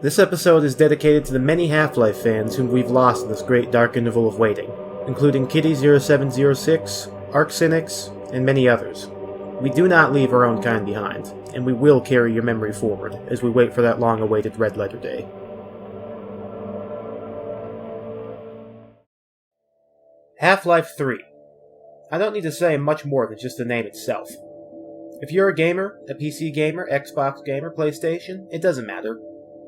This episode is dedicated to the many Half-Life fans whom we've lost in this great dark interval of waiting, including Kitty0706, ArcCynics, and many others. We do not leave our own kind behind, and we will carry your memory forward as we wait for that long-awaited Red Letter Day. Half-Life 3. I don't need to say much more than just the name itself. If you're a gamer, a PC gamer, Xbox gamer, PlayStation, it doesn't matter.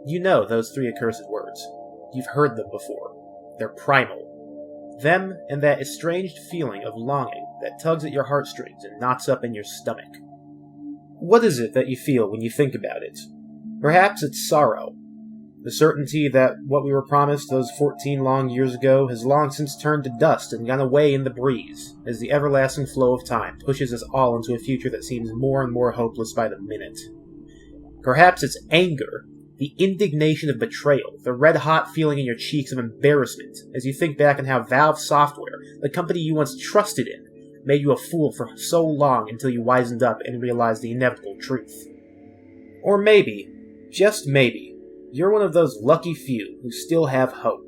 You know those three accursed words. You've heard them before. They're primal. Them and that estranged feeling of longing that tugs at your heartstrings and knots up in your stomach. What is it that you feel when you think about it? Perhaps it's sorrow. The certainty that what we were promised those 14 long years ago has long since turned to dust and gone away in the breeze, as the everlasting flow of time pushes us all into a future that seems more and more hopeless by the minute. Perhaps it's anger. The indignation of betrayal, the red-hot feeling in your cheeks of embarrassment as you think back on how Valve Software, the company you once trusted in, made you a fool for so long until you wisened up and realized the inevitable truth. Or maybe, just maybe, you're one of those lucky few who still have hope.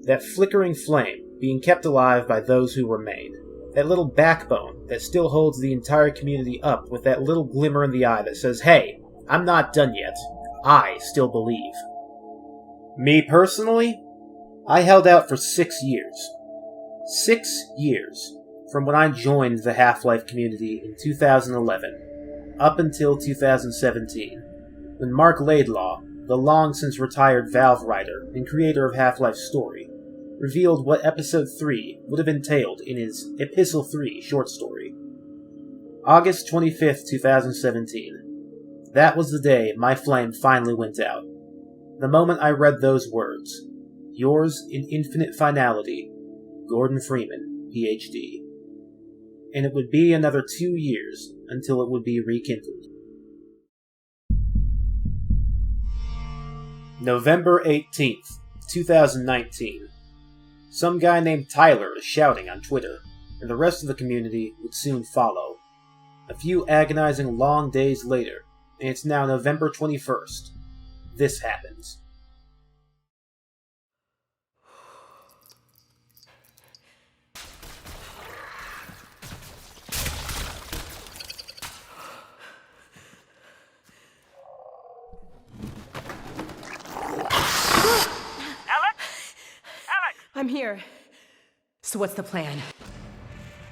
That flickering flame being kept alive by those who remain. That little backbone that still holds the entire community up with that little glimmer in the eye that says, hey, I'm not done yet. I still believe. Me personally, I held out for 6 years. 6 years, from when I joined the Half-Life community in 2011, up until 2017, when Mark Laidlaw, the long-since retired Valve writer and creator of Half-Life's story, revealed what Episode 3 would have entailed in his Epistle 3 short story. August 25th, 2017. That was the day my flame finally went out. The moment I read those words, yours in infinite finality, Gordon Freeman, Ph.D. And it would be another 2 years until it would be rekindled. November 18th, 2019. Some guy named Tyler is shouting on Twitter, and the rest of the community would soon follow. A few agonizing long days later, and it's now November 21st. This happens. I'm here. So what's the plan?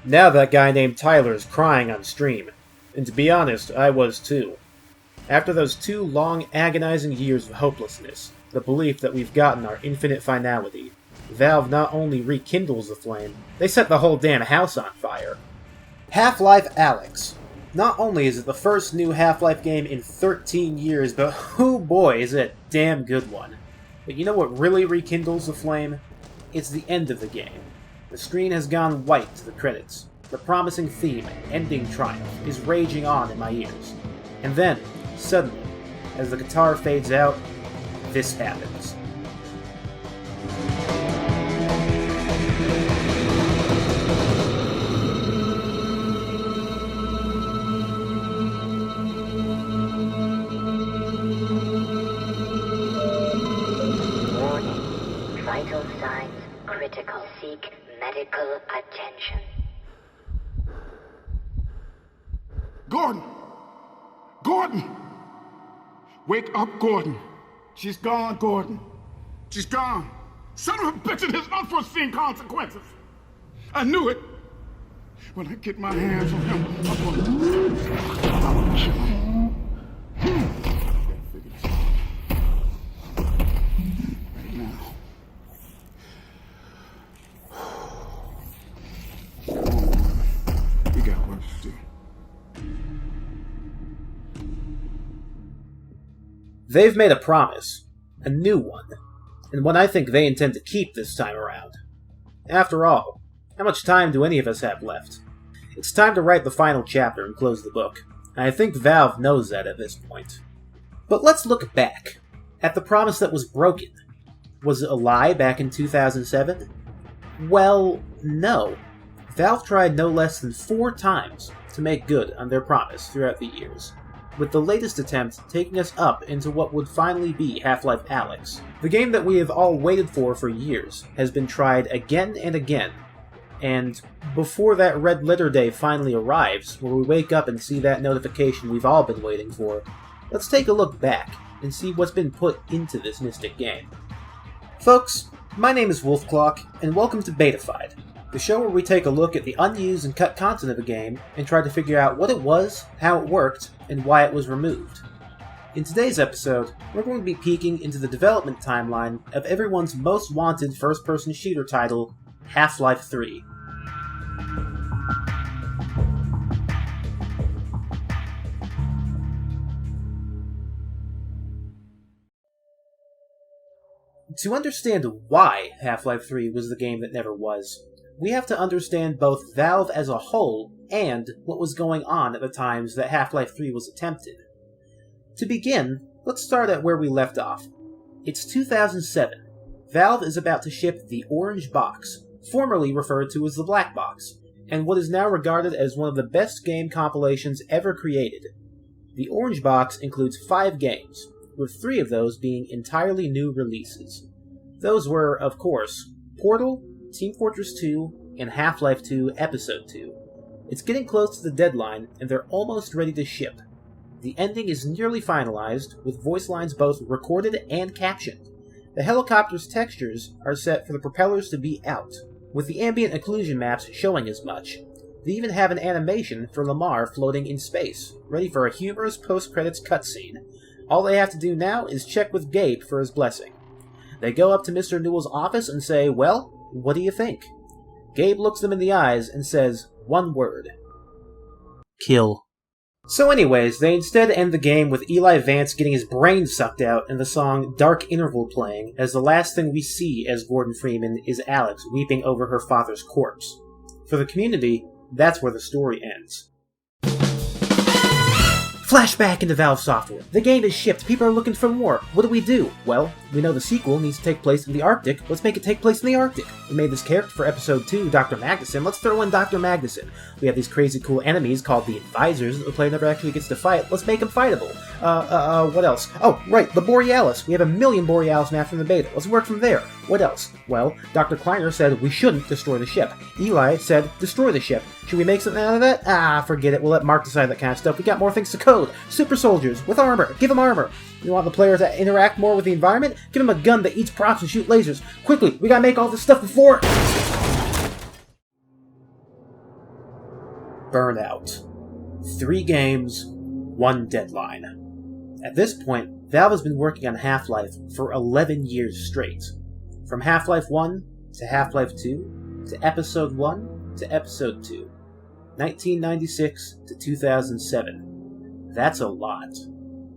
Now that guy named Tyler is crying on stream. And to be honest, I was too. After those 2 long, agonizing years of hopelessness, the belief that we've gotten our infinite finality, Valve not only rekindles the flame, they set the whole damn house on fire. Half-Life Alyx. Not only is it the first new Half-Life game in 13 years, but oh boy is it a damn good one. But you know what really rekindles the flame? It's the end of the game. The screen has gone white to the credits. The promising theme, ending triumph, is raging on in my ears. And then, suddenly, as the guitar fades out, this happens. Warning. Vital signs critical. Seek medical attention. Gordon! Gordon! Wake up, Gordon. She's gone, Gordon. She's gone. Son of a bitch, it has unforeseen consequences. I knew it. When I get my hands on him, I'm gonna kill him. Right now. We got work to do. They've made a promise. A new one. And one I think they intend to keep this time around. After all, how much time do any of us have left? It's time to write the final chapter and close the book. And I think Valve knows that at this point. But let's look back at the promise that was broken. Was it a lie back in 2007? Well, no. Valve tried no less than 4 times to make good on their promise throughout the years. with the latest attempt taking us up into what would finally be Half-Life Alyx. The game that we have all waited for years has been tried again and again, and before that red letter day finally arrives, where we wake up and see that notification we've all been waiting for, let's take a look back and see what's been put into this mystic game. Folks, my name is Wolfclock, and welcome to Betafied, the show where we take a look at the unused and cut content of a game and try to figure out what it was, how it worked, and why it was removed. In today's episode, we're going to be peeking into the development timeline of everyone's most wanted first-person shooter title, Half-Life 3. To understand why Half-Life 3 was the game that never was, we have to understand both Valve as a whole and what was going on at the times that Half-Life 3 was attempted. To begin, let's start at where we left off. It's 2007. Valve is about to ship the Orange Box, formerly referred to as the Black Box, and what is now regarded as one of the best game compilations ever created. The Orange Box includes 5 games, with 3 of those being entirely new releases. Those were, of course, Portal, Team Fortress 2, and Half-Life 2 Episode 2. It's getting close to the deadline, and they're almost ready to ship. The ending is nearly finalized, with voice lines both recorded and captioned. The helicopter's textures are set for the propellers to be out, with the ambient occlusion maps showing as much. They even have an animation for Lamar floating in space, ready for a humorous post-credits cutscene. All they have to do now is check with Gabe for his blessing. They go up to Mr. Newell's office and say, "Well, what do you think?" Gabe looks them in the eyes and says one word. Kill. So anyways, they instead end the game with Eli Vance getting his brain sucked out and the song Dark Interval playing, as the last thing we see as Gordon Freeman is Alyx weeping over her father's corpse. For the community, that's where the story ends. Flashback into Valve software. The game is shipped. People are looking for more. What do? Well, we know the sequel needs to take place in the Arctic. Let's make it take place in the Arctic. We made this character for Episode 2, Dr. Magnuson. Let's throw in Dr. Magnuson. We have these crazy cool enemies called the Advisors that the player never actually gets to fight. Let's make them fightable. What else? Oh, right, the Borealis. We have 1,000,000 Borealis maps from the beta. Let's work from there. What else? Well, Dr. Kleiner said we shouldn't destroy the ship. Eli said destroy the ship. Should we make something out of that? Forget it. We'll let Mark decide that kind of stuff. We got more things to code. Super soldiers with armor. Give them armor. You want the player to interact more with the environment? Give them a gun that eats props and shoot lasers. Quickly, we gotta make all this stuff before... Burnout. 3 games, 1 deadline. At this point, Valve has been working on Half-Life for 11 years straight. From Half-Life 1 to Half-Life 2 to Episode 1 to Episode 2. 1996 to 2007. That's a lot.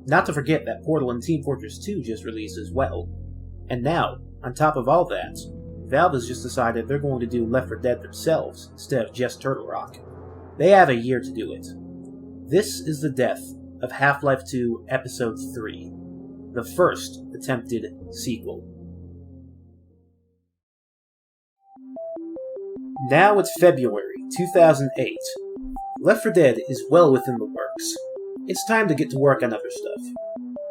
Not to forget that Portal and Team Fortress 2 just released as well. And now, on top of all that, Valve has just decided they're going to do Left 4 Dead themselves instead of just Turtle Rock. They have a year to do it. This is the death of Half-Life 2 Episode 3, the first attempted sequel. Now it's February 2008. Left 4 Dead is well within the works. It's time to get to work on other stuff.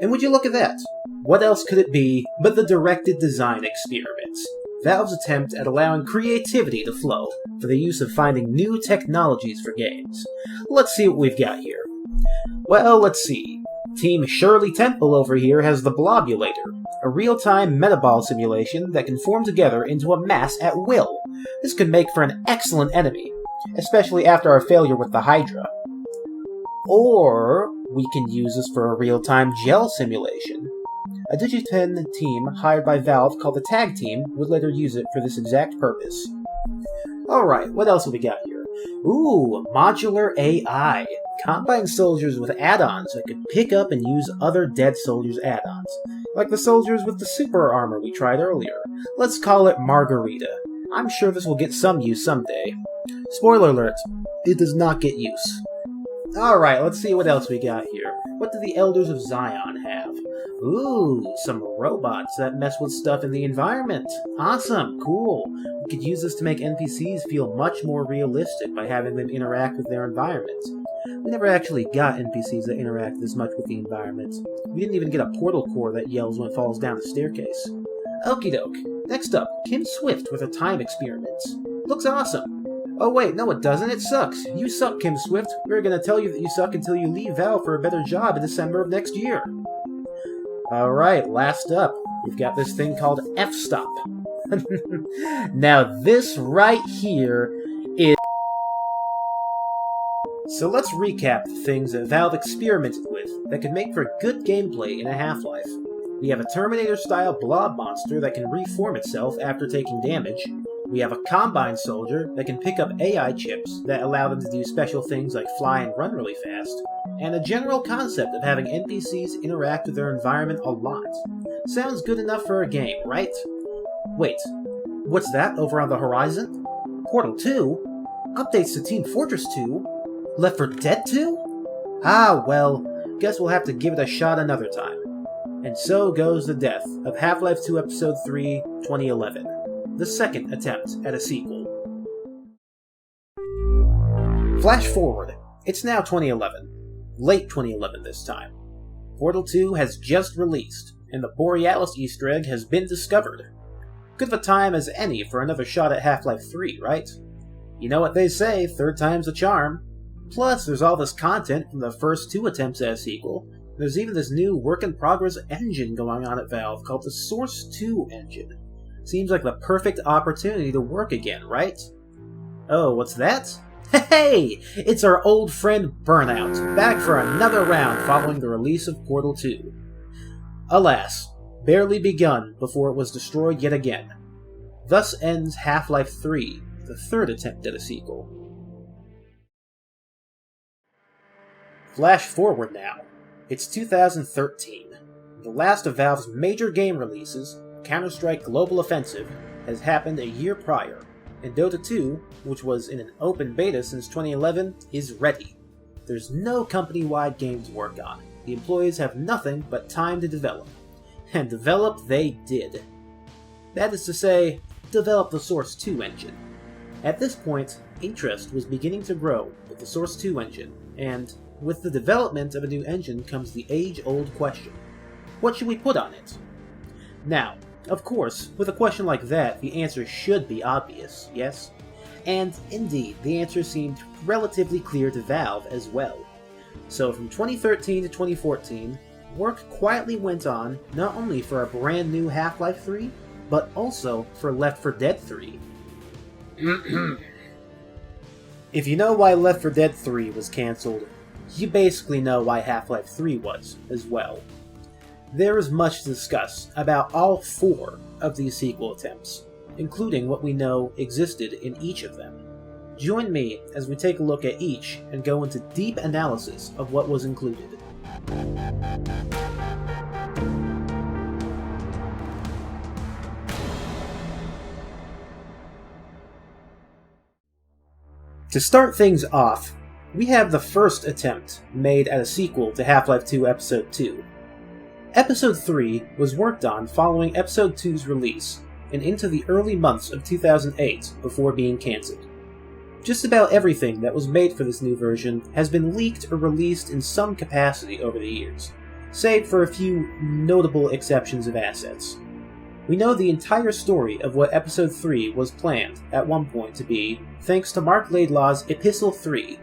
And would you look at that? What else could it be but the directed design experiments? Valve's attempt at allowing creativity to flow for the use of finding new technologies for games. Let's see what we've got here. Well, let's see. Team Shirley Temple over here has the Blobulator, a real-time metaball simulation that can form together into a mass at will. This could make for an excellent enemy, especially after our failure with the Hydra. Or we can use this for a real-time gel simulation. A Digipen team hired by Valve called the Tag Team would later use it for this exact purpose. Alright, what else have we got here? Ooh, modular AI. Combine soldiers with add-ons that could pick up and use other dead soldiers' add-ons. Like the soldiers with the super armor we tried earlier. Let's call it Margarita. I'm sure this will get some use someday. Spoiler alert, it does not get use. Alright, let's see what else we got here. What do the Elders of Zion have? Ooh, some robots that mess with stuff in the environment. Awesome, cool. We could use this to make NPCs feel much more realistic by having them interact with their environment. We never actually got NPCs that interact as much with the environment. We didn't even get a portal core that yells when it falls down the staircase. Okie doke. Next up, Kim Swift with her time experiments. Looks awesome. Oh wait, no it doesn't, it sucks. You suck, Kim Swift. We're gonna tell you that you suck until you leave Valve for a better job in December of next year. Alright, last up, we've got this thing called F-Stop. Now this right here is... So let's recap the things that Valve experimented with that could make for good gameplay in a Half-Life. We have a Terminator-style blob monster that can reform itself after taking damage. We have a Combine soldier that can pick up AI chips that allow them to do special things like fly and run really fast. And a general concept of having NPCs interact with their environment a lot. Sounds good enough for a game, right? Wait, what's that over on the horizon? Portal 2? Updates to Team Fortress 2? Left 4 Dead 2? Ah, well, guess we'll have to give it a shot another time. And so goes the death of Half-Life 2 Episode 3, 2011. The second attempt at a sequel. Flash forward. It's now 2011. Late 2011 this time. Portal 2 has just released, and the Borealis Easter egg has been discovered. Good of a time as any for another shot at Half-Life 3, right? You know what they say, third time's a charm. Plus, there's all this content from the first 2 attempts at a sequel. There's even this new work-in-progress engine going on at Valve called the Source 2 engine. Seems like the perfect opportunity to work again, right? Oh, what's that? Hey! It's our old friend Burnout, back for another round following the release of Portal 2. Alas, barely begun before it was destroyed yet again. Thus ends Half-Life 3, the third attempt at a sequel. Flash forward now. It's 2013. The last of Valve's major game releases, Counter-Strike Global Offensive, has happened a year prior, and Dota 2, which was in an open beta since 2011, is ready. There's no company-wide game to work on. The employees have nothing but time to develop. And develop they did. That is to say, develop the Source 2 engine. At this point, interest was beginning to grow with the Source 2 engine, and with the development of a new engine comes the age-old question. What should we put on it? Now, of course, with a question like that, the answer should be obvious, yes? And indeed, the answer seemed relatively clear to Valve as well. So from 2013 to 2014, work quietly went on not only for a brand new Half-Life 3, but also for Left 4 Dead 3. If you know why Left 4 Dead 3 was cancelled, you basically know why Half-Life 3 was, as well. There is much to discuss about all 4 of these sequel attempts, including what we know existed in each of them. Join me as we take a look at each and go into deep analysis of what was included. To start things off, we have the first attempt made at a sequel to Half-Life 2 Episode 2. Episode 3 was worked on following Episode 2's release, and into the early months of 2008 before being cancelled. Just about everything that was made for this new version has been leaked or released in some capacity over the years, save for a few notable exceptions of assets. We know the entire story of what Episode 3 was planned at one point to be, thanks to Mark Laidlaw's Epistle 3.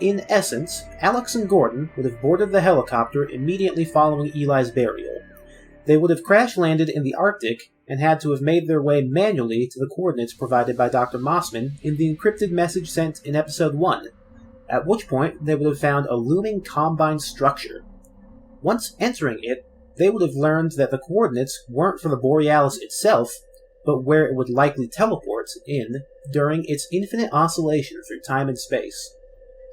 In essence, Alyx and Gordon would have boarded the helicopter immediately following Eli's burial. They would have crash-landed in the Arctic and had to have made their way manually to the coordinates provided by Dr. Mossman in the encrypted message sent in Episode 1, at which point they would have found a looming Combine structure. Once entering it, they would have learned that the coordinates weren't for the Borealis itself, but where it would likely teleport in during its infinite oscillation through time and space.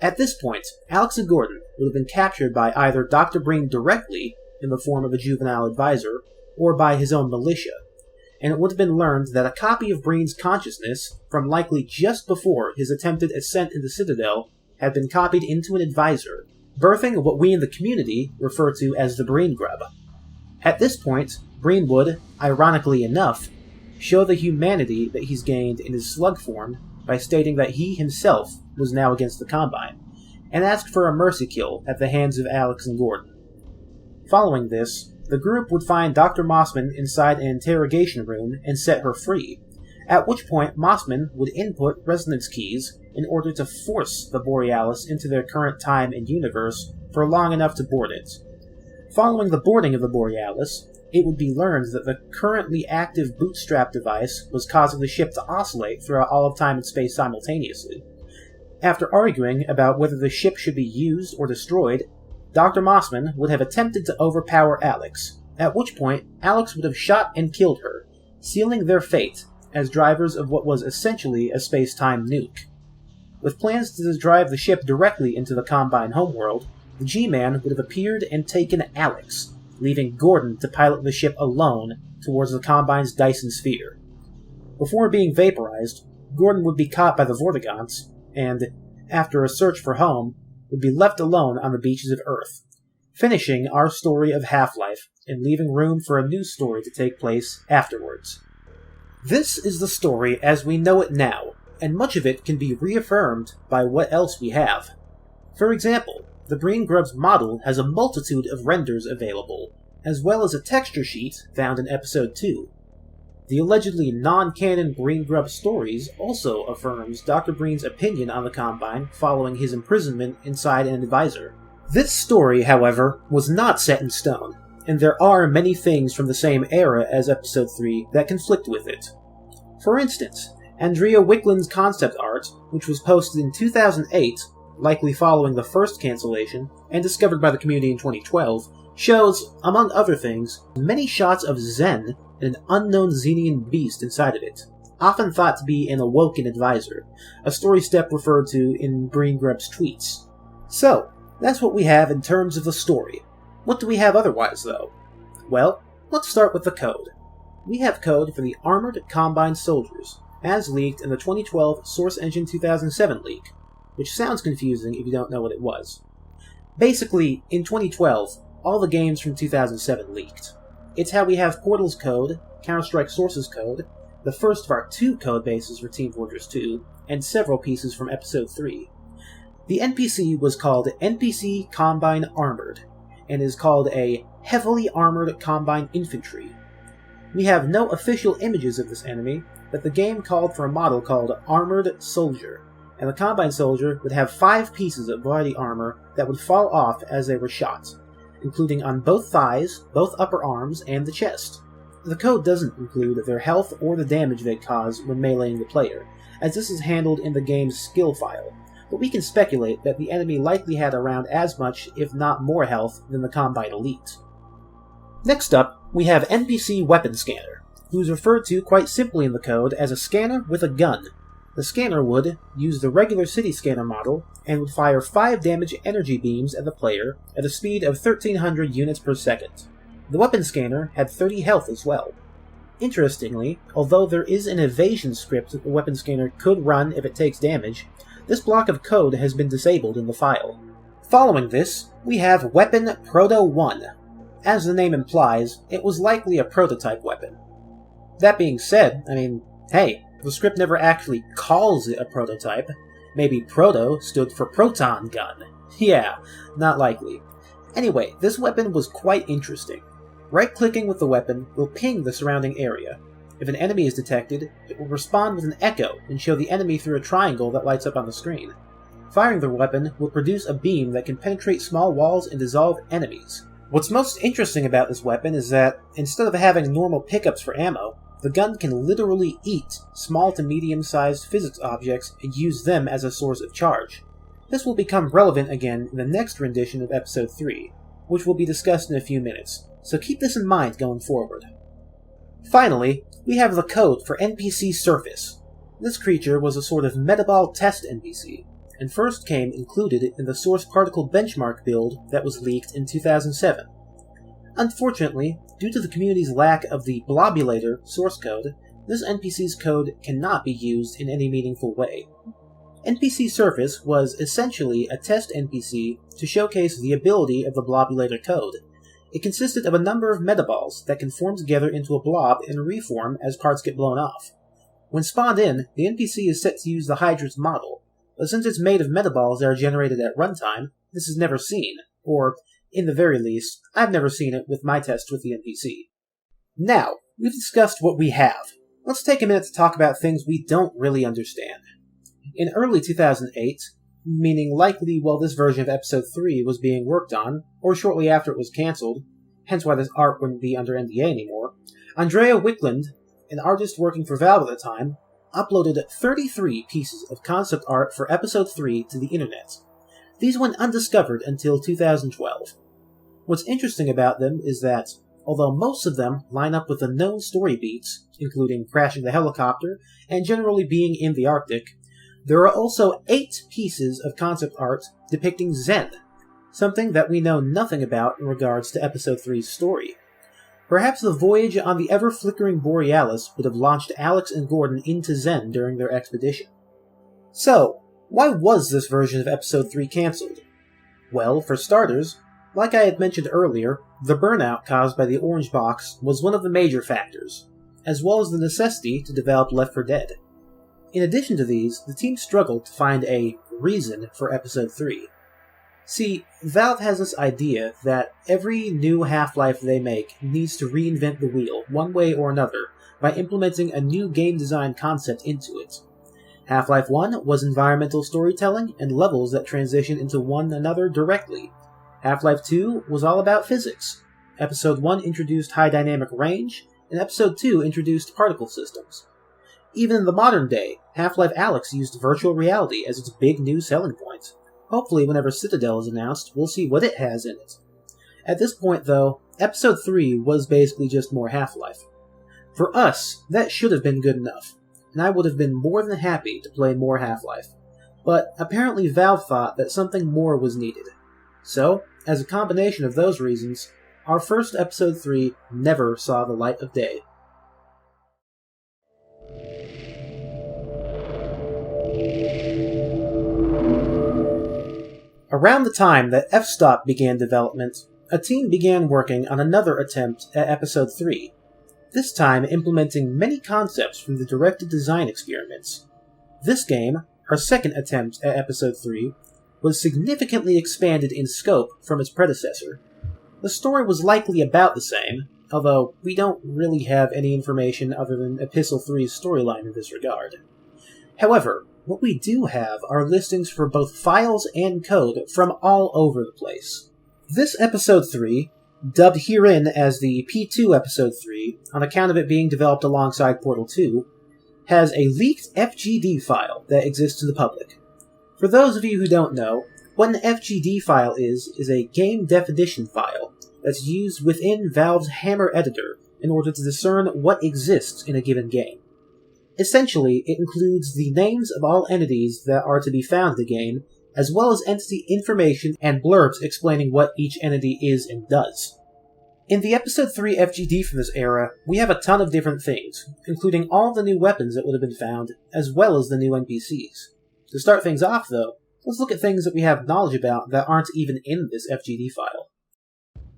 At this point, Alyx and Gordon would have been captured by either Dr. Breen directly, in the form of a juvenile advisor, or by his own militia, and it would have been learned that a copy of Breen's consciousness, from likely just before his attempted ascent into Citadel, had been copied into an advisor, birthing what we in the community refer to as the Breen Grub. At this point, Breen would, ironically enough, show the humanity that he's gained in his slug form by stating that he himself was now against the Combine, and ask for a mercy kill at the hands of Alyx and Gordon. Following this, the group would find Dr. Mossman inside an interrogation room and set her free, at which point Mossman would input resonance keys in order to force the Borealis into their current time and universe for long enough to board it. Following the boarding of the Borealis, it would be learned that the currently active bootstrap device was causing the ship to oscillate throughout all of time and space simultaneously. After arguing about whether the ship should be used or destroyed, Dr. Mossman would have attempted to overpower Alyx, at which point Alyx would have shot and killed her, sealing their fate as drivers of what was essentially a space-time nuke. With plans to drive the ship directly into the Combine homeworld, the G-Man would have appeared and taken Alyx, leaving Gordon to pilot the ship alone towards the Combine's Dyson Sphere. Before being vaporized, Gordon would be caught by the Vortigaunts, and, after a search for home, would be left alone on the beaches of Earth, finishing our story of Half-Life and leaving room for a new story to take place afterwards. This is the story as we know it now, and much of it can be reaffirmed by what else we have. For example, the Brain Grubs model has a multitude of renders available, as well as a texture sheet found in Episode 2. The allegedly non-canon Brain Grub stories also affirms Dr. Breen's opinion on the Combine following his imprisonment inside an advisor. This story, however, was not set in stone, and there are many things from the same era as Episode 3 that conflict with it. For instance, Andrea Wickland's concept art, which was posted in 2008, likely following the first cancellation, and discovered by the community in 2012, shows, among other things, many shots of Zen and an unknown Xenian beast inside of it, often thought to be an awoken advisor, a story step referred to in Brain Grub's tweets. So, that's what we have in terms of the story. What do we have otherwise, though? Well, let's start with the code. We have code for the Armored Combine Soldiers, as leaked in the 2012 Source Engine 2007 leak, which sounds confusing if you don't know what it was. Basically, in 2012, all the games from 2007 leaked. It's how we have Portal's code, Counter-Strike Source's code, the first of our 2 code bases for Team Fortress 2, and several pieces from Episode 3. The NPC was called NPC Combine Armored, and is called a Heavily Armored Combine Infantry. We have no official images of this enemy, but the game called for a model called Armored Soldier, and the Combine Soldier would have 5 pieces of body armor that would fall off as they were shot, including on both thighs, both upper arms, and the chest. The code doesn't include their health or the damage they cause when meleeing the player, as this is handled in the game's skill file, but we can speculate that the enemy likely had around as much, if not more health, than the Combine Elite. Next up, we have NPC Weapon Scanner, who's referred to quite simply in the code as a scanner with a gun. The scanner would use the regular city scanner model and would fire 5 damage energy beams at the player at a speed of 1300 units per second. The weapon scanner had 30 health as well. Interestingly, although there is an evasion script that the weapon scanner could run if it takes damage, this block of code has been disabled in the file. Following this, we have Weapon Proto-1. As the name implies, it was likely a prototype weapon. That being said, hey, the script never actually calls it a prototype. Maybe Proto stood for Proton Gun. Yeah, not likely. Anyway, this weapon was quite interesting. Right-clicking with the weapon will ping the surrounding area. If an enemy is detected, it will respond with an echo and show the enemy through a triangle that lights up on the screen. Firing the weapon will produce a beam that can penetrate small walls and dissolve enemies. What's most interesting about this weapon is that, instead of having normal pickups for ammo, the gun can literally eat small to medium-sized physics objects and use them as a source of charge. This will become relevant again in the next rendition of Episode 3, which will be discussed in a few minutes, so keep this in mind going forward. Finally, we have the code for NPC Surface. This creature was a sort of Metaball test NPC, and first came included in the Source Particle Benchmark build that was leaked in 2007. Unfortunately, due to the community's lack of the Blobulator source code, this NPC's code cannot be used in any meaningful way. NPC Surface was essentially a test NPC to showcase the ability of the Blobulator code. It consisted of a number of metaballs that can form together into a blob and reform as parts get blown off. When spawned in, the NPC is set to use the Hydra's model, but since it's made of metaballs that are generated at runtime, this is never seen, or, in the very least, I've never seen it with my tests with the NPC. Now, we've discussed what we have. Let's take a minute to talk about things we don't really understand. In early 2008, meaning likely while this version of Episode 3 was being worked on, or shortly after it was cancelled, hence why this art wouldn't be under NDA anymore, Andrea Wickland, an artist working for Valve at the time, uploaded 33 pieces of concept art for Episode 3 to the internet. These went undiscovered until 2012. What's interesting about them is that, although most of them line up with the known story beats, including crashing the helicopter and generally being in the Arctic, there are also 8 pieces of concept art depicting Zen, something that we know nothing about in regards to Episode 3's story. Perhaps the voyage on the ever-flickering Borealis would have launched Alyx and Gordon into Zen during their expedition. So, why was this version of Episode 3 cancelled? Well, for starters, like I had mentioned earlier, the burnout caused by the Orange Box was one of the major factors, as well as the necessity to develop Left 4 Dead. In addition to these, the team struggled to find a reason for Episode 3. See, Valve has this idea that every new Half-Life they make needs to reinvent the wheel, one way or another, by implementing a new game design concept into it. Half-Life 1 was environmental storytelling and levels that transition into one another directly. Half-Life 2 was all about physics. Episode 1 introduced high dynamic range, and Episode 2 introduced particle systems. Even in the modern day, Half-Life Alyx used virtual reality as its big new selling point. Hopefully, whenever Citadel is announced, we'll see what it has in it. At this point, though, Episode 3 was basically just more Half-Life. For us, that should have been good enough, and I would have been more than happy to play more Half-Life. But apparently Valve thought that something more was needed. So, as a combination of those reasons, our first Episode 3 never saw the light of day. Around the time that F-Stop began development, a team began working on another attempt at Episode 3, this time implementing many concepts from the directed design experiments. This game, our second attempt at Episode 3, was significantly expanded in scope from its predecessor. The story was likely about the same, although we don't really have any information other than Epistle 3's storyline in this regard. However, what we do have are listings for both files and code from all over the place. This Episode 3, dubbed herein as the P2 Episode 3, on account of it being developed alongside Portal 2, has a leaked FGD file that exists to the public. For those of you who don't know, what an FGD file is a game definition file that's used within Valve's Hammer editor in order to discern what exists in a given game. Essentially, it includes the names of all entities that are to be found in the game, as well as entity information and blurbs explaining what each entity is and does. In the Episode 3 FGD from this era, we have a ton of different things, including all the new weapons that would have been found, as well as the new NPCs. To start things off, though, let's look at things that we have knowledge about that aren't even in this FGD file.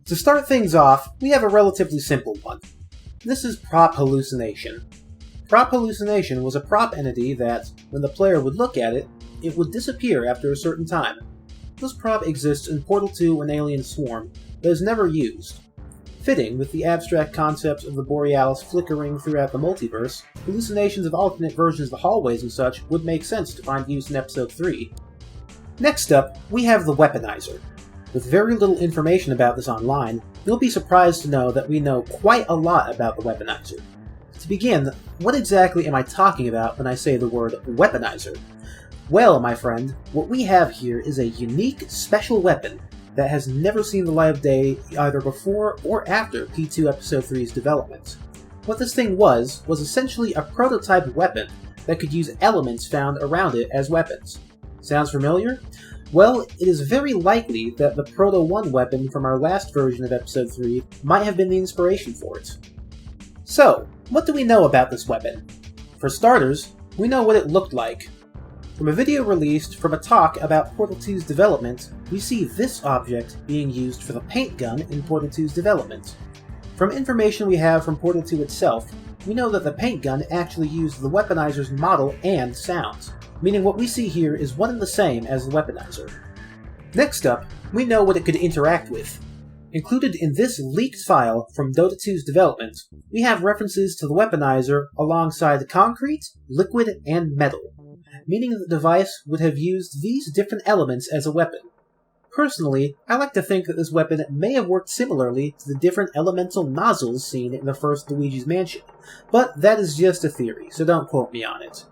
To start things off, we have a relatively simple one. This is Prop Hallucination. Prop Hallucination was a prop entity that, when the player would look at it, it would disappear after a certain time. This prop exists in Portal 2 and Alien Swarm, but is never used. Fitting with the abstract concepts of the Borealis flickering throughout the multiverse, hallucinations of alternate versions of the hallways and such would make sense to find use in Episode 3. Next up, we have the Weaponizer. With very little information about this online, you'll be surprised to know that we know quite a lot about the Weaponizer. To begin, what exactly am I talking about when I say the word Weaponizer? Well, my friend, what we have here is a unique, special weapon that has never seen the light of day either before or after P2 Episode 3's development. What this thing was essentially a prototype weapon that could use elements found around it as weapons. Sounds familiar? Well, it is very likely that the Proto-1 weapon from our last version of Episode 3 might have been the inspiration for it. So, what do we know about this weapon? For starters, we know what it looked like. From a video released from a talk about Portal 2's development, we see this object being used for the paint gun in Portal 2's development. From information we have from Portal 2 itself, we know that the paint gun actually used the Weaponizer's model and sounds. meaning what we see here is one and the same as the weaponizer. Next up, we know what it could interact with. Included in this leaked file from Dota 2's development, we have references to the weaponizer alongside concrete, liquid, and metal, meaning that the device would have used these different elements as a weapon. Personally, I like to think that this weapon may have worked similarly to the different elemental nozzles seen in the first Luigi's Mansion, but that is just a theory, so don't quote me on it.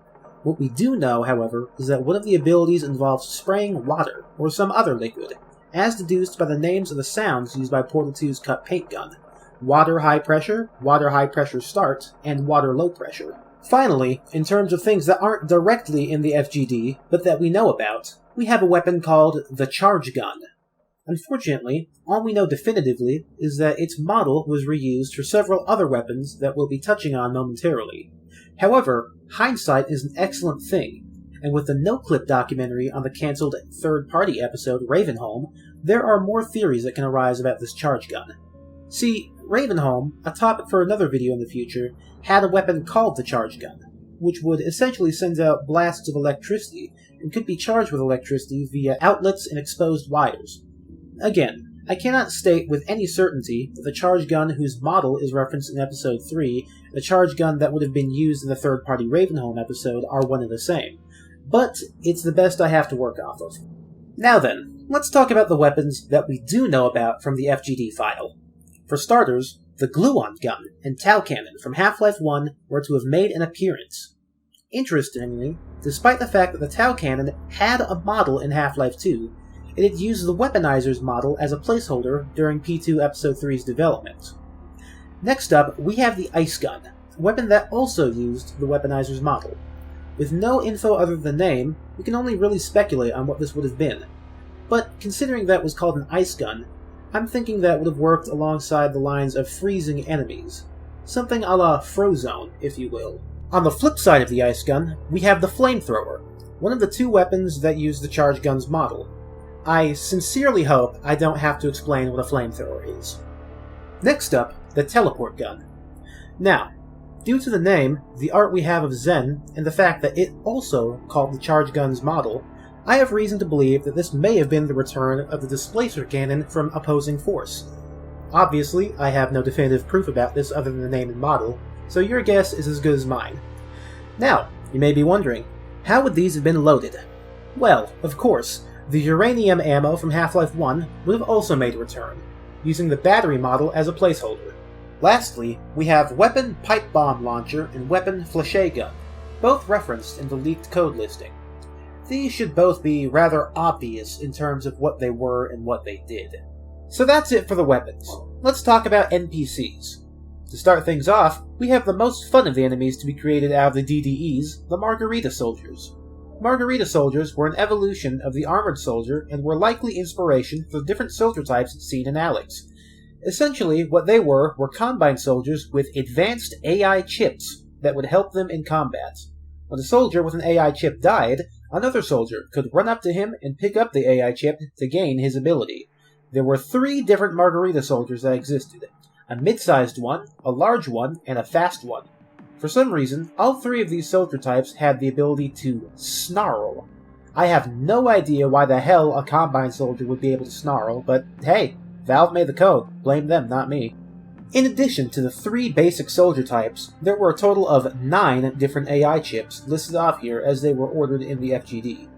What we do know, however, is that one of the abilities involves spraying water, or some other liquid, as deduced by the names of the sounds used by Portal 2's cut paint gun: water high pressure start, and water low pressure. Finally, in terms of things that aren't directly in the FGD, but that we know about, we have a weapon called the Charge Gun. Unfortunately, all we know definitively is that its model was reused for several other weapons that we'll be touching on momentarily. However, hindsight is an excellent thing, and with the no-clip documentary on the cancelled third-party episode Ravenholm, there are more theories that can arise about this charge gun. See, Ravenholm, a topic for another video in the future, had a weapon called the Charge Gun, which would essentially send out blasts of electricity and could be charged with electricity via outlets and exposed wires. Again, I cannot state with any certainty that the charge gun whose model is referenced in episode 3 and the charge gun that would have been used in the third-party Ravenholm episode are one and the same, but it's the best I have to work off of. Now then, let's talk about the weapons that we do know about from the FGD file. For starters, the Gluon gun and Tau Cannon from Half-Life 1 were to have made an appearance. Interestingly, despite the fact that the Tau Cannon had a model in Half-Life 2, it had used the weaponizer's model as a placeholder during P2 Episode 3's development. Next up, we have the Ice Gun, a weapon that also used the weaponizer's model. With no info other than the name, we can only really speculate on what this would have been. But considering that was called an Ice Gun, I'm thinking that would have worked alongside the lines of freezing enemies. Something a la Frozone, if you will. On the flip side of the Ice Gun, we have the Flamethrower, one of the two weapons that use the Charge Gun's model. I sincerely hope I don't have to explain what a flamethrower is. Next up, the Teleport Gun. Now, due to the name, the art we have of Zen, and the fact that it also called the Charge Gun's model, I have reason to believe that this may have been the return of the Displacer Cannon from Opposing Force. Obviously, I have no definitive proof about this other than the name and model, so your guess is as good as mine. Now, you may be wondering, how would these have been loaded? Well, of course, the uranium ammo from Half-Life 1 would have also made a return, using the battery model as a placeholder. Lastly, we have Weapon Pipe Bomb Launcher and Weapon Flèche Gun, both referenced in the leaked code listing. These should both be rather obvious in terms of what they were and what they did. So that's it for the weapons. Let's talk about NPCs. To start things off, we have the most fun of the enemies to be created out of the DDEs, the Margarita Soldiers. Margarita Soldiers were an evolution of the Armored Soldier and were likely inspiration for the different soldier types seen in Alyx. Essentially, what they were Combine Soldiers with advanced AI chips that would help them in combat. When a soldier with an AI chip died, another soldier could run up to him and pick up the AI chip to gain his ability. There were 3 different Margarita Soldiers that existed: a mid-sized one, a large one, and a fast one. For some reason, all 3 of these soldier types had the ability to snarl. I have no idea why the hell a Combine Soldier would be able to snarl, but hey, Valve made the code. Blame them, not me. In addition to the 3 basic soldier types, there were a total of 9 different AI chips listed off here as they were ordered in the FGD.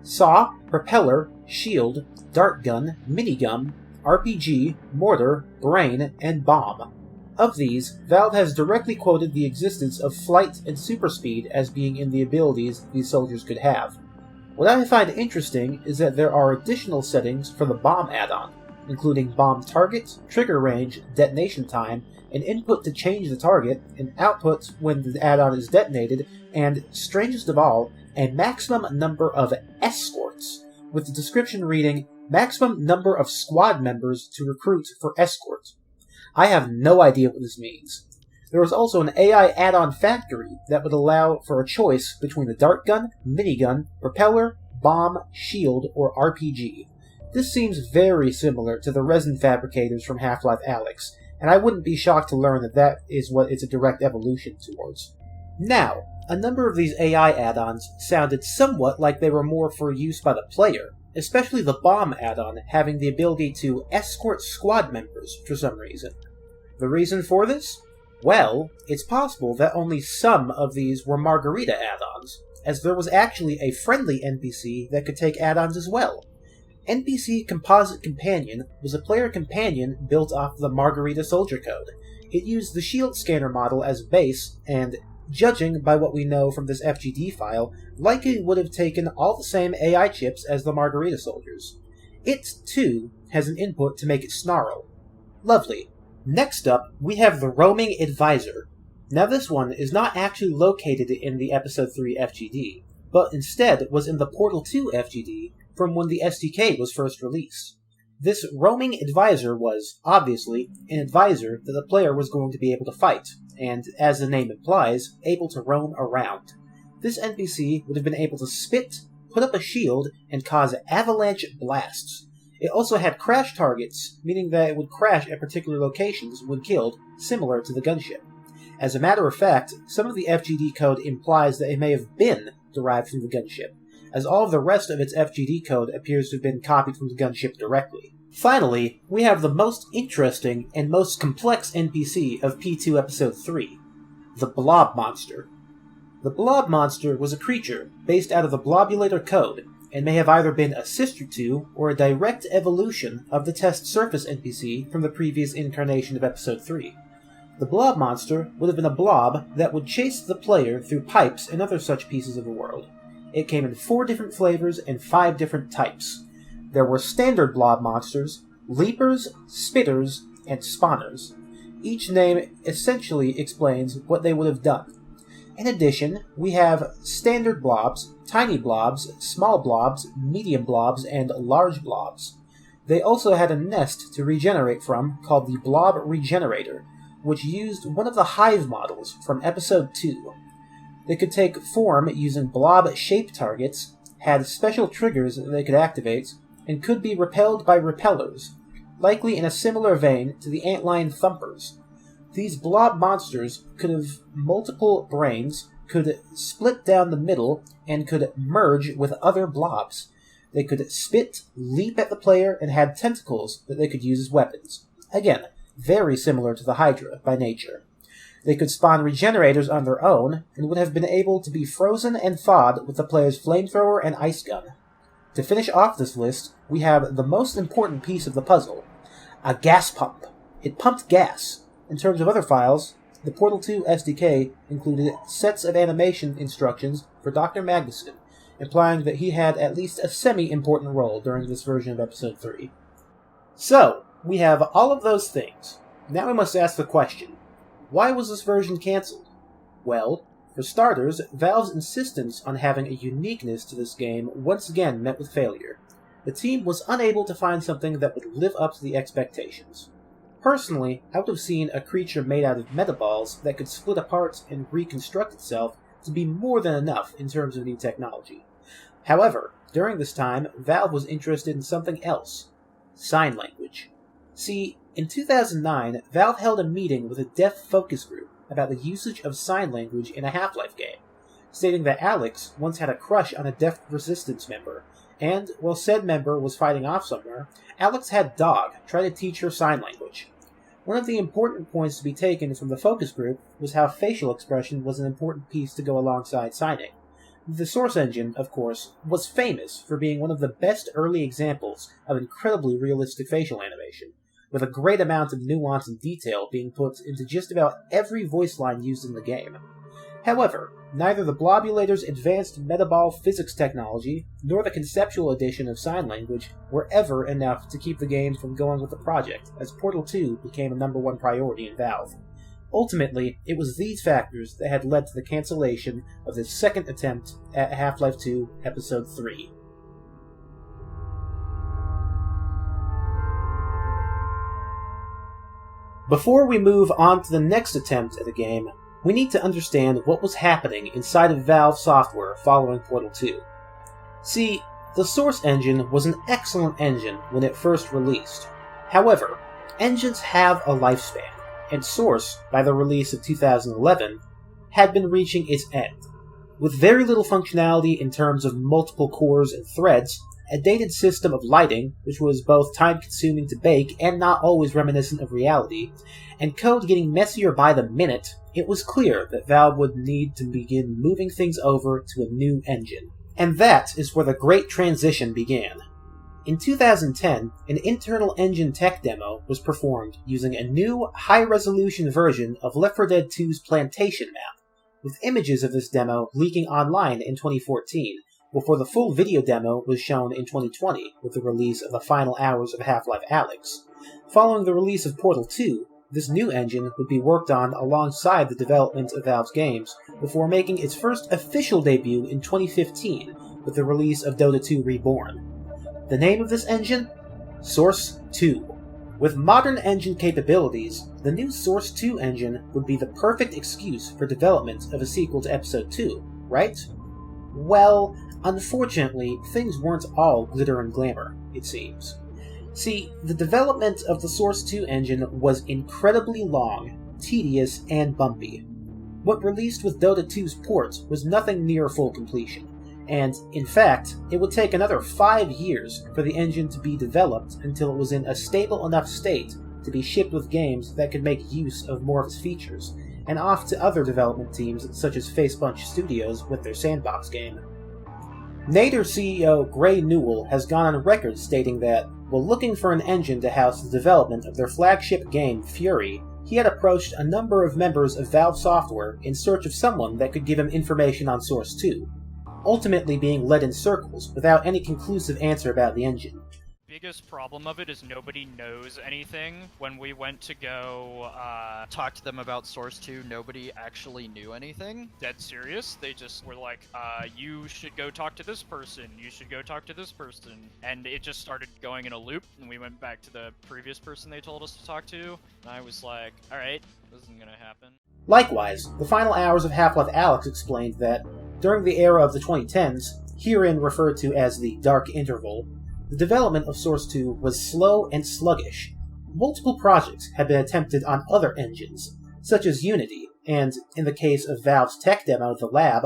Saw, Propeller, Shield, Dart Gun, Minigun, RPG, Mortar, Brain, and Bomb. Of these, Valve has directly quoted the existence of Flight and Super Speed as being in the abilities these soldiers could have. What I find interesting is that there are additional settings for the Bomb add-on, including bomb target, trigger range, detonation time, an input to change the target, an output when the add-on is detonated, and, strangest of all, a maximum number of escorts, with the description reading, maximum number of squad members to recruit for escort. I have no idea what this means. There was also an AI add-on factory that would allow for a choice between the dart gun, minigun, propeller, bomb, shield, or RPG. This seems very similar to the resin fabricators from Half-Life Alyx, and I wouldn't be shocked to learn that that is what it's a direct evolution towards. Now, A number of these AI add-ons sounded somewhat like they were more for use by the player, especially the bomb add-on having the ability to escort squad members for some reason. The reason for this? Well, it's possible that only some of these were margarita add-ons, as there was actually a friendly NPC that could take add-ons as well. NPC Composite Companion was a player companion built off the Margarita Soldier Code. It used the shield scanner model as base, and judging by what we know from this FGD file, likely would have taken all the same AI chips as the Margarita soldiers. It, too, has an input to make it snarl. Lovely. Next up, we have the Roaming Advisor. Now this one is not actually located in the Episode 3 FGD, but instead was in the Portal 2 FGD from when the SDK was first released. This Roaming Advisor was, obviously, an advisor that the player was going to be able to fight, and, as the name implies, able to roam around. This NPC would have been able to spit, put up a shield, and cause avalanche blasts. It also had crash targets, meaning that it would crash at particular locations when killed, similar to the gunship. As a matter of fact, some of the FGD code implies that it may have been derived from the gunship, as all of the rest of its FGD code appears to have been copied from the gunship directly. Finally, we have the most interesting and most complex NPC of P2 Episode 3, the Blob Monster. The Blob Monster was a creature based out of the Blobulator code, and may have either been a sister to or a direct evolution of the Test Surface NPC from the previous incarnation of Episode 3. The Blob Monster would have been a blob that would chase the player through pipes and other such pieces of the world. It came in 4 different flavors and 5 different types. There were standard blob monsters, leapers, spitters, and spawners. Each name essentially explains what they would have done. In addition, we have standard blobs, tiny blobs, small blobs, medium blobs, and large blobs. They also had a nest to regenerate from called the Blob Regenerator, which used one of the hive models from Episode 2. They could take form using blob shape targets, had special triggers that they could activate, and could be repelled by repellers, likely in a similar vein to the antlion thumpers. These blob monsters could have multiple brains, could split down the middle, and could merge with other blobs. They could spit, leap at the player, and had tentacles that they could use as weapons. Again, very similar to the Hydra by nature. They could spawn regenerators on their own, and would have been able to be frozen and thawed with the player's flamethrower and ice gun. To finish off this list, we have the most important piece of the puzzle, a gas pump. It pumped gas. In terms of other files, the Portal 2 SDK included sets of animation instructions for Dr. Magnuson, implying that he had at least a semi-important role during this version of Episode 3. So, we have all of those things. Now we must ask the question, why was this version cancelled? Well, for starters, Valve's insistence on having a uniqueness to this game once again met with failure. The team was unable to find something that would live up to the expectations. Personally, I would have seen a creature made out of metaballs that could split apart and reconstruct itself to be more than enough in terms of new technology. However, during this time, Valve was interested in something else: sign language. See, in 2009, Valve held a meeting with a deaf focus group about the usage of sign language in a Half-Life game, stating that Alyx once had a crush on a deaf resistance member, and, while said member was fighting off somewhere, Alyx had Dog try to teach her sign language. One of the important points to be taken from the focus group was how facial expression was an important piece to go alongside signing. The Source engine, of course, was famous for being one of the best early examples of incredibly realistic facial animation, with a great amount of nuance and detail being put into just about every voice line used in the game. However, neither the Blobulator's advanced metaball physics technology nor the conceptual edition of sign language were ever enough to keep the game from going with the project, as Portal 2 became a #1 priority in Valve. Ultimately, it was these factors that had led to the cancellation of the second attempt at Half-Life 2 Episode 3. Before we move on to the next attempt at the game, we need to understand what was happening inside of Valve software following Portal 2. See, the Source engine was an excellent engine when it first released. However, engines have a lifespan, and Source, by the release of 2011, had been reaching its end. With very little functionality in terms of multiple cores and threads, a dated system of lighting, which was both time-consuming to bake and not always reminiscent of reality, and code getting messier by the minute, it was clear that Valve would need to begin moving things over to a new engine. And that is where the great transition began. In 2010, an internal engine tech demo was performed using a new, high-resolution version of Left 4 Dead 2's Plantation map, with images of this demo leaking online in 2014, before the full video demo was shown in 2020 with the release of the final hours of Half-Life Alyx. Following the release of Portal 2, this new engine would be worked on alongside the development of Valve's games, before making its first official debut in 2015 with the release of Dota 2 Reborn. The name of this engine? Source 2. With modern engine capabilities, the new Source 2 engine would be the perfect excuse for development of a sequel to Episode 2, right? Well, unfortunately, things weren't all glitter and glamour, it seems. See, the development of the Source 2 engine was incredibly long, tedious, and bumpy. What released with Dota 2's port was nothing near full completion, and, in fact, it would take another 5 years for the engine to be developed until it was in a stable enough state to be shipped with games that could make use of more of its features, and off to other development teams such as Facepunch Studios with their Sandbox game. Nader CEO Gray Newell has gone on record stating that, while looking for an engine to house the development of their flagship game, Fury, he had approached a number of members of Valve Software in search of someone that could give him information on Source 2, ultimately being led in circles without any conclusive answer about the engine. Biggest problem of it is nobody knows anything. When we went to go talk to them about Source 2, nobody actually knew anything. Dead serious. They just were like, you should go talk to this person, you should go talk to this person. And it just started going in a loop, and we went back to the previous person they told us to talk to, and I was like, alright, this isn't gonna happen. Likewise, the final hours of Half-Life Alyx explained that, during the era of the 2010s, herein referred to as the Dark Interval, the development of Source 2 was slow and sluggish. Multiple projects had been attempted on other engines, such as Unity, and, in the case of Valve's tech demo, The Lab,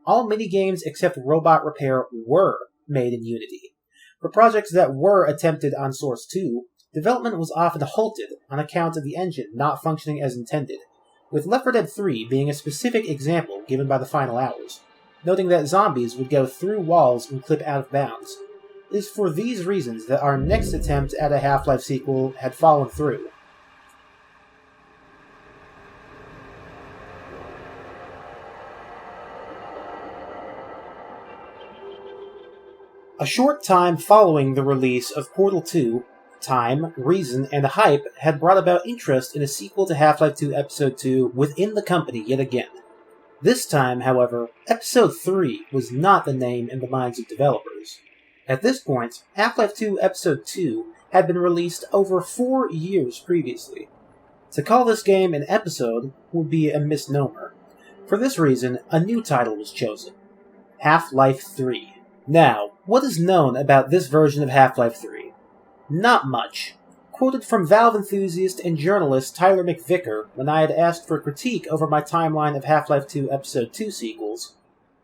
all minigames except Robot Repair were made in Unity. For projects that were attempted on Source 2, development was often halted on account of the engine not functioning as intended, with Left 4 Dead 3 being a specific example given by the final hours, noting that zombies would go through walls and clip out of bounds. It is for these reasons that our next attempt at a Half-Life sequel had fallen through. A short time following the release of Portal 2, time, reason, and hype had brought about interest in a sequel to Half-Life 2 Episode 2 within the company yet again. This time, however, Episode 3 was not the name in the minds of developers. At this point, Half-Life 2 Episode 2 had been released over 4 years previously. To call this game an episode would be a misnomer. For this reason, a new title was chosen: Half-Life 3. Now, what is known about this version of Half-Life 3? Not much. Quoted from Valve enthusiast and journalist Tyler McVicker when I had asked for critique over my timeline of Half-Life 2 Episode 2 sequels,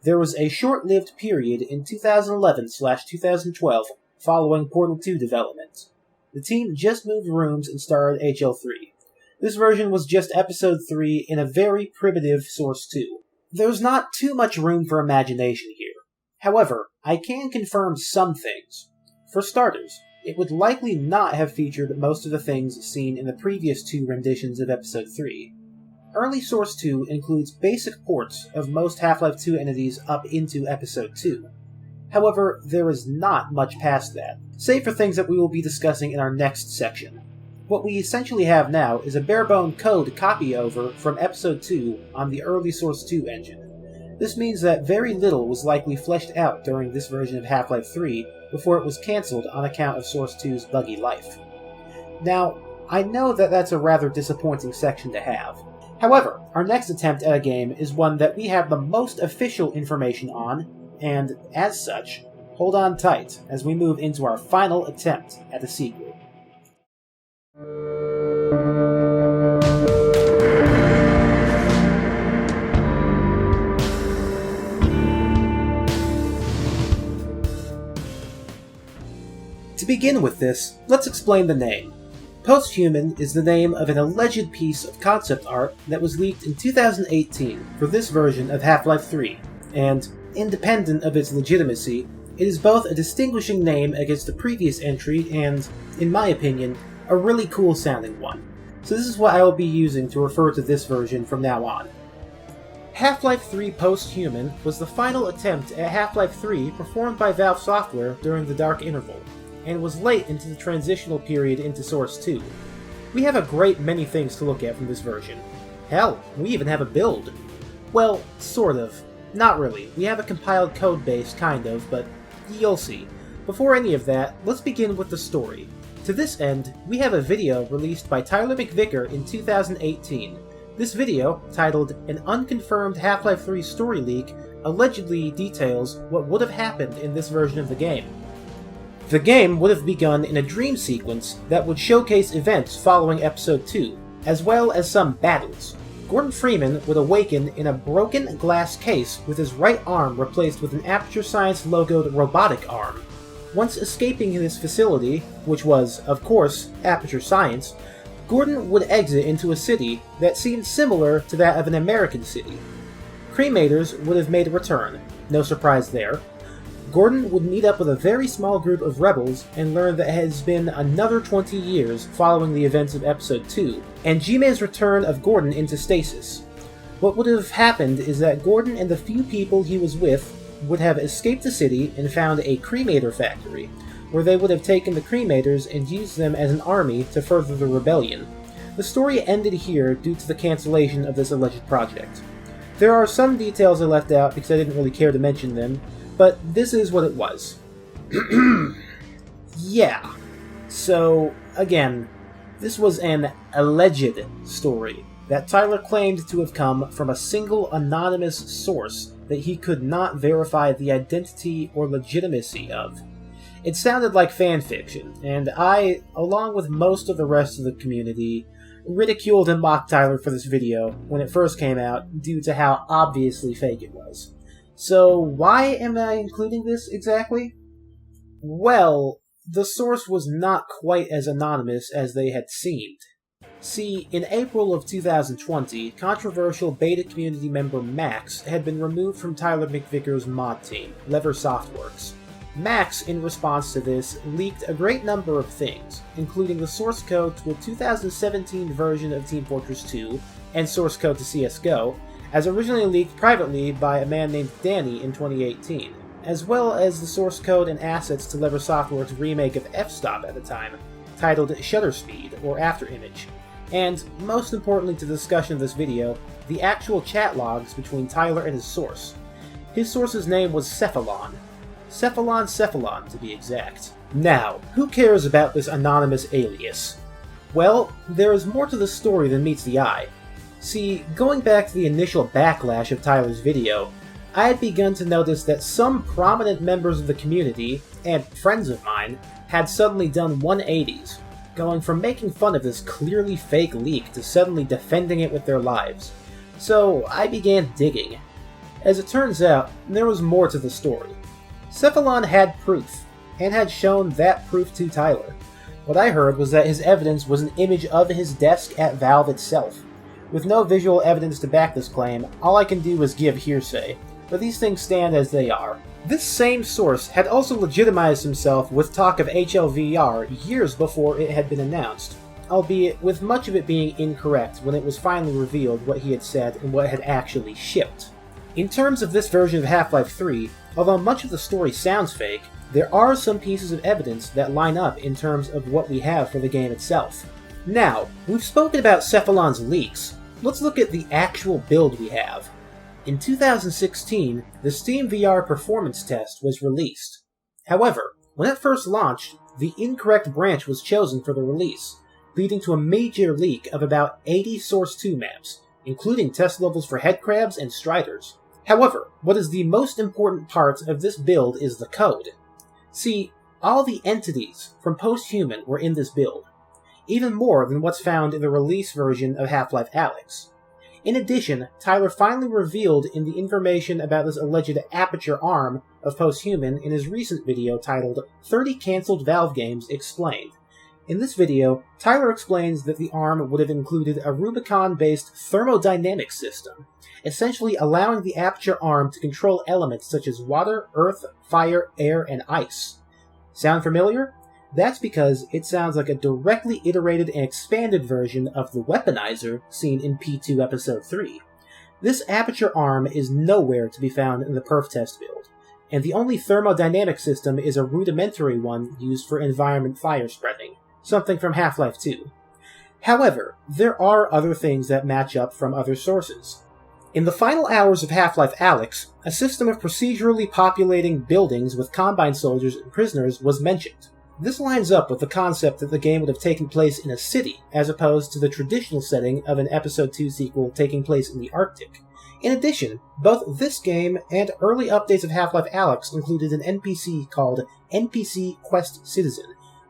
there was a short-lived period in 2011/2012 following Portal 2 development. The team just moved rooms and started HL3. This version was just Episode 3 in a very primitive Source 2. There's not too much room for imagination here. However, I can confirm some things. For starters, it would likely not have featured most of the things seen in the previous 2 renditions of Episode 3. Early Source 2 includes basic ports of most Half-Life 2 entities up into Episode 2. However, there is not much past that, save for things that we will be discussing in our next section. What we essentially have now is a bare-bone code copy over from Episode 2 on the early Source 2 engine. This means that very little was likely fleshed out during this version of Half-Life 3 before it was cancelled on account of Source 2's buggy life. Now, I know that that's a rather disappointing section to have. However, our next attempt at a game is one that we have the most official information on, and, as such, hold on tight as we move into our final attempt at a sequel. begin with this, let's explain the name. Posthuman is the name of an alleged piece of concept art that was leaked in 2018 for this version of Half-Life 3, and, independent of its legitimacy, it is both a distinguishing name against the previous entry and, in my opinion, a really cool sounding one. So this is what I will be using to refer to this version from now on. Half-Life 3 Posthuman was the final attempt at Half-Life 3 performed by Valve Software during the Dark Interval, and was late into the transitional period into Source 2. We have a great many things to look at from this version. Hell, we even have a build. Well, sort of. Not really. We have a compiled codebase, kind of, but you'll see. Before any of that, let's begin with the story. To this end, we have a video released by Tyler McVicker in 2018. This video, titled An Unconfirmed Half-Life 3 Story Leak, allegedly details what would have happened in this version of the game. The game would have begun in a dream sequence that would showcase events following Episode 2, as well as some battles. Gordon Freeman would awaken in a broken glass case with his right arm replaced with an Aperture Science logoed robotic arm. Once escaping his facility, which was, of course, Aperture Science, Gordon would exit into a city that seemed similar to that of an American city. Cremators would have made a return, no surprise there. Gordon would meet up with a very small group of rebels and learn that it has been another 20 years following the events of Episode 2, and G-Man's return of Gordon into stasis. What would have happened is that Gordon and the few people he was with would have escaped the city and found a cremator factory, where they would have taken the cremators and used them as an army to further the rebellion. The story ended here due to the cancellation of this alleged project. There are some details I left out because I didn't really care to mention them, but this is what it was. Yeah. So, again, this was an alleged story that Tyler claimed to have come from a single anonymous source that he could not verify the identity or legitimacy of. It sounded like fanfiction, and I, along with most of the rest of the community, ridiculed and mocked Tyler for this video when it first came out due to how obviously fake it was. So why am I including this exactly? Well, the source was not quite as anonymous as they had seemed. See, in April of 2020, controversial beta community member Max had been removed from Tyler McVicker's mod team, Lever Softworks. Max, in response to this, leaked a great number of things, including the source code to a 2017 version of Team Fortress 2 and source code to CSGO, as originally leaked privately by a man named Danny in 2018, as well as the source code and assets to Lever Softworks' remake of F-Stop at the time, titled Shutter Speed, or Afterimage, and, most importantly to the discussion of this video, the actual chat logs between Tyler and his source. His source's name was Cephalon. Cephalon, to be exact. Now, who cares about this anonymous alias? Well, there is more to the story than meets the eye. See, going back to the initial backlash of Tyler's video, I had begun to notice that some prominent members of the community, and friends of mine, had suddenly done 180s, going from making fun of this clearly fake leak to suddenly defending it with their lives. So I began digging. As it turns out, there was more to the story. Cephalon had proof, and had shown that proof to Tyler. What I heard was that his evidence was an image of his desk at Valve itself. With no visual evidence to back this claim, all I can do is give hearsay, but these things stand as they are. This same source had also legitimized himself with talk of HLVR years before it had been announced, albeit with much of it being incorrect when it was finally revealed what he had said and what had actually shipped. In terms of this version of Half-Life 3, although much of the story sounds fake, there are some pieces of evidence that line up in terms of what we have for the game itself. Now, we've spoken about Cephalon's leaks. Let's look at the actual build we have. In 2016, the Steam VR performance test was released. However, when it first launched, the incorrect branch was chosen for the release, leading to a major leak of about 80 Source 2 maps, including test levels for headcrabs and striders. However, what is the most important part of this build is the code. See, all the entities from Posthuman were in this build, even more than what's found in the release version of Half-Life Alyx. In addition, Tyler finally revealed in the information about this alleged aperture arm of Posthuman in his recent video titled 30 Cancelled Valve Games Explained. In this video, Tyler explains that the arm would have included a Rubicon-based thermodynamic system, essentially allowing the aperture arm to control elements such as water, earth, fire, air, and ice. Sound familiar? That's because it sounds like a directly iterated and expanded version of the weaponizer seen in P2 Episode 3. This aperture arm is nowhere to be found in the perf test build, and the only thermodynamic system is a rudimentary one used for environment fire spreading, something from Half-Life 2. However, there are other things that match up from other sources. In the final hours of Half-Life Alyx, a system of procedurally populating buildings with Combine soldiers and prisoners was mentioned. This lines up with the concept that the game would have taken place in a city, as opposed to the traditional setting of an Episode 2 sequel taking place in the Arctic. In addition, both this game and early updates of Half-Life Alyx included an NPC called NPC Quest Citizen,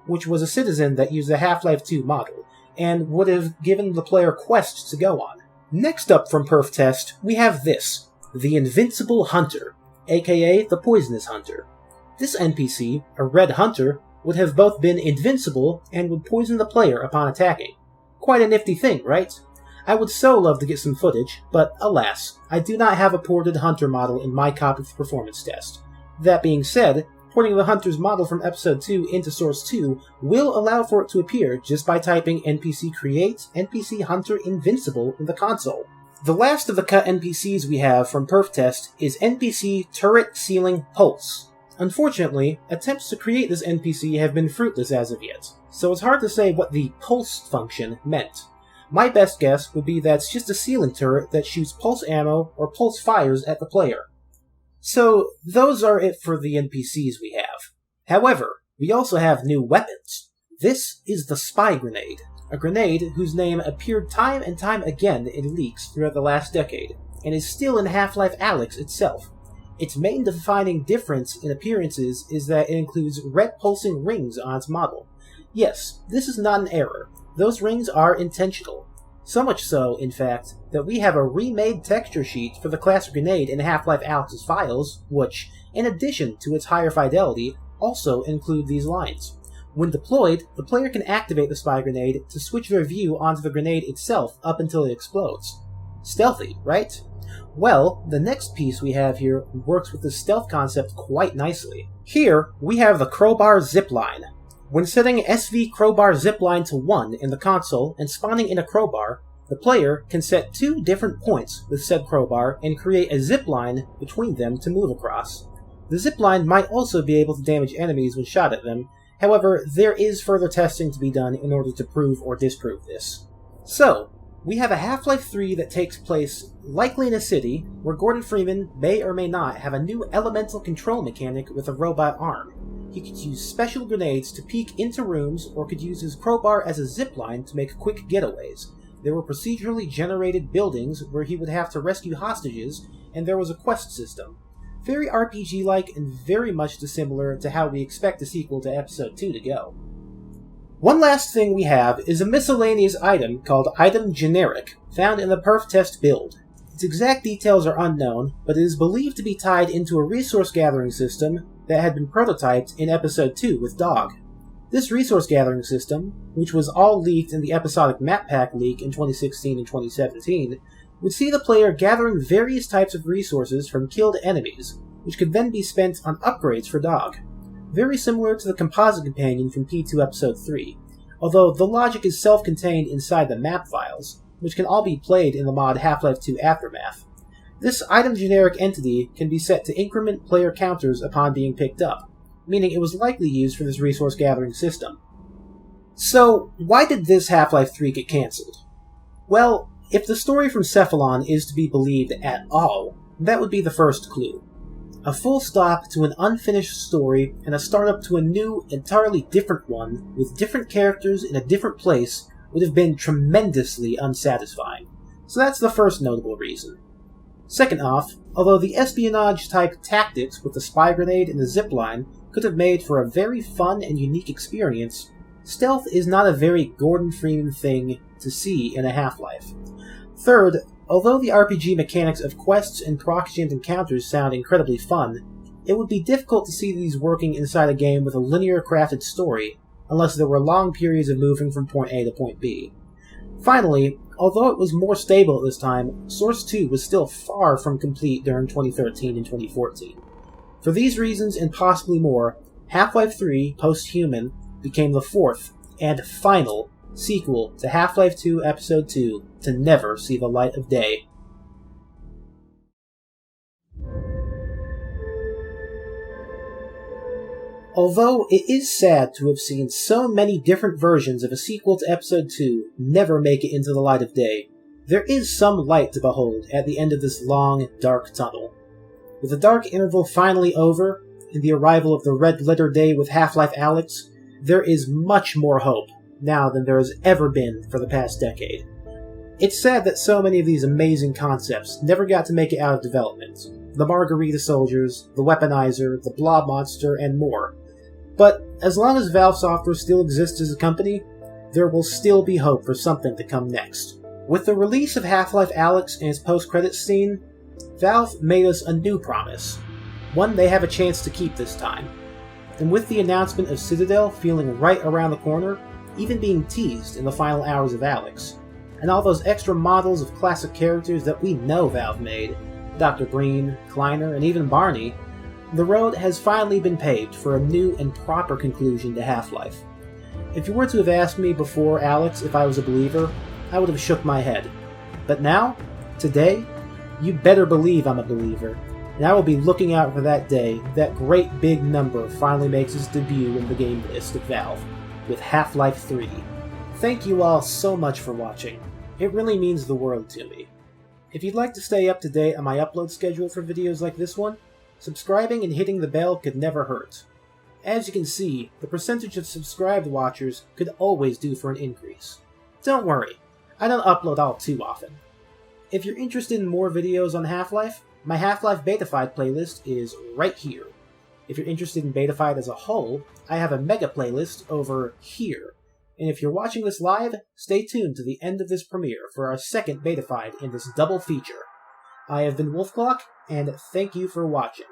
which was a citizen that used the Half-Life 2 model, and would have given the player quests to go on. Next up from Perf Test, we have this, the Invincible Hunter, aka the Poisonous Hunter. This NPC, a red hunter, would have both been invincible and would poison the player upon attacking. Quite a nifty thing, right? I would so love to get some footage, but alas, I do not have a ported hunter model in my copy of the performance test. That being said, porting the hunter's model from Episode 2 into Source 2 will allow for it to appear just by typing NPC create NPC Hunter Invincible in the console. The last of the cut NPCs we have from Perf Test is NPC Turret Ceiling Pulse. Unfortunately, attempts to create this NPC have been fruitless as of yet, so it's hard to say what the pulse function meant. My best guess would be that it's just a ceiling turret that shoots pulse ammo or pulse fires at the player. So, those are it for the NPCs we have. However, we also have new weapons. This is the Spy Grenade, a grenade whose name appeared time and time again in leaks throughout the last decade, and is still in Half-Life Alyx itself. Its main defining difference in appearances is that it includes red pulsing rings on its model. Yes, this is not an error. Those rings are intentional. So much so, in fact, that we have a remade texture sheet for the classic grenade in Half-Life Alyx's files, which, in addition to its higher fidelity, also include these lines. When deployed, the player can activate the Spy Grenade to switch their view onto the grenade itself up until it explodes. Stealthy, right? Well, the next piece we have here works with the stealth concept quite nicely. Here, we have the Crowbar Zipline. When setting SV Crowbar Zipline to 1 in the console and spawning in a crowbar, the player can set 2 different points with said crowbar and create a zipline between them to move across. The zipline might also be able to damage enemies when shot at them, however, there is further testing to be done in order to prove or disprove this. So, we have a Half-Life 3 that takes place likely in a city, where Gordon Freeman may or may not have a new elemental control mechanic with a robot arm. He could use special grenades to peek into rooms, or could use his crowbar as a zipline to make quick getaways. There were procedurally generated buildings where he would have to rescue hostages, and there was a quest system. Very RPG-like and very much dissimilar to how we expect the sequel to Episode 2 to go. One last thing we have is a miscellaneous item called Item Generic, found in the Perf Test build. Its exact details are unknown, but it is believed to be tied into a resource gathering system that had been prototyped in Episode 2 with Dog. This resource gathering system, which was all leaked in the episodic map pack leak in 2016 and 2017, would see the player gathering various types of resources from killed enemies, which could then be spent on upgrades for Dog. Very similar to the composite companion from P2 Episode 3, although the logic is self-contained inside the map files, which can all be played in the mod Half-Life 2 Aftermath. This item generic entity can be set to increment player counters upon being picked up, meaning it was likely used for this resource gathering system. So, why did this Half-Life 3 get cancelled? Well, if the story from Cephalon is to be believed at all, that would be the first clue. A full stop to an unfinished story and a startup to a new, entirely different one, with different characters in a different place, would have been tremendously unsatisfying. So that's the first notable reason. Second off, although the espionage-type tactics with the spy grenade and the zipline could have made for a very fun and unique experience, stealth is not a very Gordon Freeman thing to see in a Half-Life. Third, Although the RPG mechanics of quests and proxy encounters sound incredibly fun, it would be difficult to see these working inside a game with a linear crafted story, unless there were long periods of moving from point A to point B. Finally, although it was more stable at this time, Source 2 was still far from complete during 2013 and 2014. For these reasons and possibly more, Half-Life 3 Post-Human became the fourth and final sequel to Half-Life 2 Episode 2 to never see the light of day. Although it is sad to have seen so many different versions of a sequel to Episode 2 never make it into the light of day, there is some light to behold at the end of this long, dark tunnel. With the dark interval finally over, and the arrival of the red letter day with Half-Life Alyx, there is much more hope now than there has ever been for the past decade. It's sad that so many of these amazing concepts never got to make it out of development. The Margarita Soldiers, the Weaponizer, the Blob Monster, and more. But as long as Valve Software still exists as a company, there will still be hope for something to come next. With the release of Half-Life Alyx and its post-credits scene, Valve made us a new promise, one they have a chance to keep this time. And with the announcement of Citadel feeling right around the corner, even being teased in the final hours of Alyx, and all those extra models of classic characters that we know Valve made, Dr. Breen, Kleiner, and even Barney, the road has finally been paved for a new and proper conclusion to Half-Life. If you were to have asked me before Alyx if I was a believer, I would have shook my head. But now, today, you better believe I'm a believer, and I will be looking out for that day that great big number finally makes its debut in the game list of Valve, with Half-Life 3. Thank you all so much for watching. It really means the world to me. If you'd like to stay up to date on my upload schedule for videos like this one, subscribing and hitting the bell could never hurt. As you can see, the percentage of subscribed watchers could always do for an increase. Don't worry, I don't upload all too often. If you're interested in more videos on Half-Life, my Half-Life Betafied playlist is right here. If you're interested in Betafied as a whole, I have a mega playlist over here. And if you're watching this live, stay tuned to the end of this premiere for our second Betafied in this double feature. I have been Wolfclock, and thank you for watching.